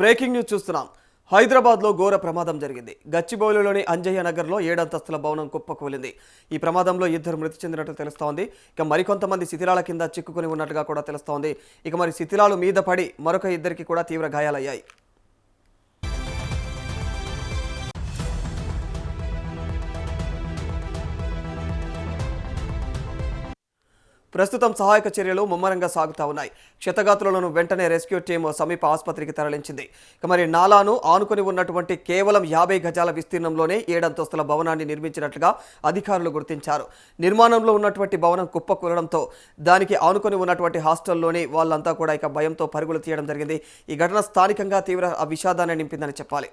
Breaking news చూస్తున్నాం. హైదరాబాద్లో ఘోర ప్రమాదం జరిగింది. గచ్చిబౌలిలోని అంజయ్య నగర్లో 7 అంతస్తుల భవనం కుప్పకూలింది. ఈ ప్రమాదంలో 2 మృతి చెందినట్లు తెలుస్తోంది. ఇక మరికొంతమంది శిథిలాల కింద చిక్కుకుని ఉన్నట్టుగా కూడా తెలుస్తోంది. ఇక మరి శిథిలాలు మీద పడి మరొక 2కి కూడా తీవ్ర గాయాలయ్యాయి. ప్రస్తుతం సహాయక చర్యలు ముమ్మరంగా సాగుతా ఉన్నాయి. క్షతగాత్రులను వెంటనే రెస్క్యూ టీమ్ సమీప ఆసుపత్రికి తరలించింది. ఇక మరి నాలాను ఆనుకొని ఉన్నటువంటి కేవలం 50 గజాల విస్తీర్ణంలోనే 7 అంతస్తుల భవనాన్ని నిర్మించినట్లుగా అధికారులు గుర్తించారు. నిర్మాణంలో ఉన్నటువంటి భవనం కుప్పకూలడంతో దానికి ఆనుకొని ఉన్నటువంటి హాస్టల్లోని వాళ్ళంతా కూడా ఇక భయంతో పరుగులు తీయడం జరిగింది. ఈ ఘటన స్థానికంగా తీవ్ర విషాదాన్ని నింపిందని చెప్పాలి.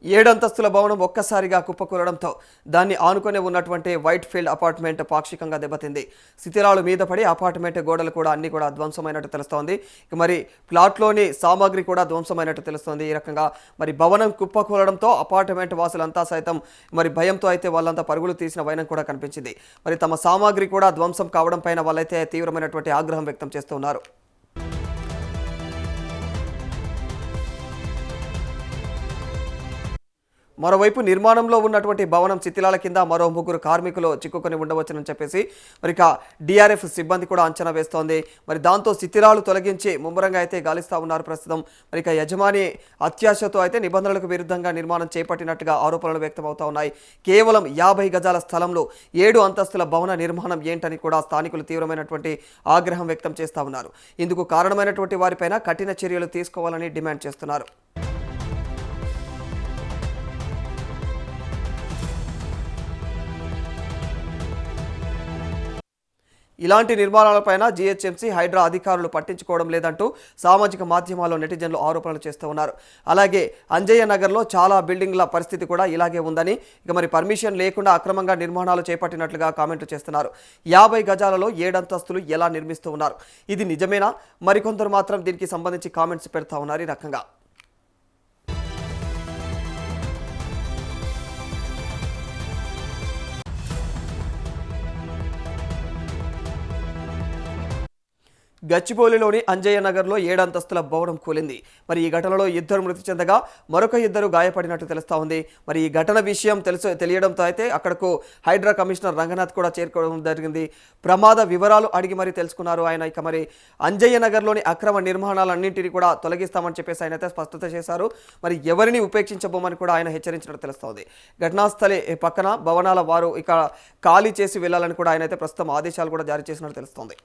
ఏడు అంతస్తుల భవనం ఒక్కసారిగా కుప్పకూలడంతో దాన్ని ఆనుకునే ఉన్నటువంటి వైట్ ఫీల్డ్ అపార్ట్మెంట్ పాక్షికంగా దెబ్బతింది. శిథిలాలు మీద పడి అపార్ట్మెంట్ గోడలు కూడా అన్ని కూడా ధ్వంసమైనట్టు తెలుస్తోంది. ఇక మరి ప్లాట్లోని సామాగ్రి కూడా ధ్వంసమైనట్టు తెలుస్తోంది. ఈ రకంగా మరి భవనం కుప్పకూలడంతో అపార్ట్మెంట్ వాసులంతా సైతం మరి భయంతో అయితే వాళ్ళంతా పరుగులు తీసిన వైనం కూడా కనిపించింది. మరి తమ సామాగ్రి కూడా ధ్వంసం కావడం పైన వాళ్ళైతే తీవ్రమైనటువంటి ఆగ్రహం వ్యక్తం చేస్తున్నారు. మరోవైపు నిర్మాణంలో ఉన్నటువంటి భవనం శిథిలాల కింద మరో 3 కార్మికులు చిక్కుకొని ఉండవచ్చునని చెప్పేసి మరి డిఆర్ఎఫ్ సిబ్బంది కూడా అంచనా వేస్తోంది. మరి దాంతో శిథిలాలు తొలగించి ముమ్మరంగా అయితే గాలిస్తూ ఉన్నారు ప్రస్తుతం. మరి యజమాని అత్యాశతో అయితే నిబంధనలకు విరుద్ధంగా నిర్మాణం చేపట్టినట్టుగా ఆరోపణలు వ్యక్తమవుతా ఉన్నాయి. కేవలం 50 గజాల స్థలంలో 7 అంతస్తుల భవన నిర్మాణం ఏంటని కూడా స్థానికులు తీవ్రమైనటువంటి ఆగ్రహం వ్యక్తం చేస్తూ ఉన్నారు. ఇందుకు కారణమైనటువంటి వారిపైన కఠిన చర్యలు తీసుకోవాలని డిమాండ్ చేస్తున్నారు. ఇలాంటి నిర్మాణాలపైన జీహెచ్ఎంసీ హైడ్రా అధికారులు పట్టించుకోవడం లేదంటూ సామాజిక మాధ్యమాల్లో నెటిజన్లు ఆరోపణలు చేస్తూ ఉన్నారు. అలాగే అంజయ్య నగర్లో చాలా బిల్డింగ్ల పరిస్థితి కూడా ఇలాగే ఉందని, ఇక మరి పర్మిషన్ లేకుండా అక్రమంగా నిర్మాణాలు చేపట్టినట్లుగా కామెంట్లు చేస్తున్నారు. 50 గజాలలో 7 అంతస్తులు ఎలా నిర్మిస్తూ ఉన్నారు? ఇది నిజమేనా? మరికొందరు మాత్రం దీనికి సంబంధించి కామెంట్స్ పెడతా ఉన్నారు. ఈ రకంగా గచ్చిబౌలిలోని అంజయ్య నగర్లో 7 అంతస్తుల భవనం కూలింది. మరి ఈ ఘటనలో 2 మృతి చెందగా మరొక 2 గాయపడినట్టు తెలుస్తా ఉంది. మరి ఈ ఘటన విషయం తెలియడంతో అయితే అక్కడకు హైడ్రా కమిషనర్ రంగనాథ్ కూడా చేరుకోవడం జరిగింది. ప్రమాద వివరాలు అడిగి మరి తెలుసుకున్నారు ఆయన. ఇక మరి అంజయ్య నగర్లోని అక్రమ నిర్మాణాలన్నింటినీ కూడా తొలగిస్తామని చెప్పేసి ఆయన అయితే స్పష్టత చేశారు. మరి ఎవరిని ఉపేక్షించబోమని కూడా ఆయన హెచ్చరించినట్టు తెలుస్తోంది. ఘటనాస్థలి పక్కన భవనాల వారు ఇక ఖాళీ చేసి వెళ్లాలని కూడా ఆయన అయితే ప్రస్తుతం ఆదేశాలు కూడా జారీ చేసినట్టు తెలుస్తోంది.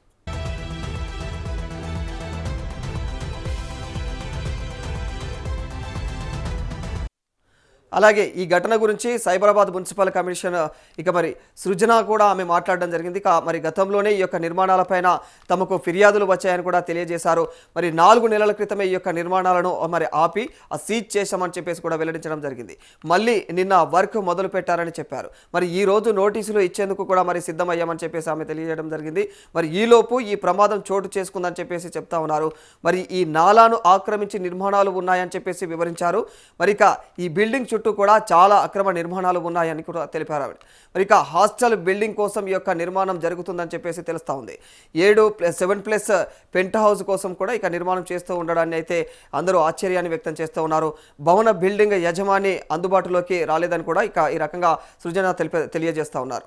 అలాగే ఈ ఘటన గురించి సైబరాబాద్ మున్సిపల్ కమిషన్ ఇక మరి సృజన కూడా ఆమె మాట్లాడడం జరిగింది. మరి గతంలోనే ఈ యొక్క నిర్మాణాలపైన తమకు ఫిర్యాదులు వచ్చాయని కూడా తెలియజేశారు. మరి 4 నెలల క్రితమే ఈ యొక్క నిర్మాణాలను మరి ఆపి సీజ్ చేశామని చెప్పేసి కూడా వెల్లడించడం జరిగింది. మళ్ళీ నిన్న వర్క్ మొదలు పెట్టారని చెప్పారు. మరి ఈ రోజు నోటీసులు ఇచ్చేందుకు కూడా మరి సిద్ధమయ్యామని చెప్పేసి ఆమె తెలియజేయడం జరిగింది. మరి ఈలోపు ఈ ప్రమాదం చోటు చేసుకుందని చెప్పేసి చెప్తా ఉన్నారు. మరి ఈ నాలాను ఆక్రమించి నిర్మాణాలు ఉన్నాయని చెప్పేసి వివరించారు. మరి ఇక ఈ బిల్డింగ్ చుట్టూ కూడా చాలా అక్రమ నిర్మాణాలు ఉన్నాయని కూడా తెలిపారు. మరి ఇక హాస్టల్ బిల్డింగ్ కోసం ఈ యొక్క నిర్మాణం జరుగుతుందని చెప్పేసి తెలుస్తా ఉంది. 7+ పెంట్ హౌస్ కోసం కూడా ఇక నిర్మాణం చేస్తూ ఉండడాన్ని అయితే అందరూ ఆశ్చర్యాన్ని వ్యక్తం చేస్తూ ఉన్నారు. భవన బిల్డింగ్ యజమాని అందుబాటులోకి రాలేదని కూడా ఇక ఈ రకంగా సృజన తెలియజేస్తూ ఉన్నారు.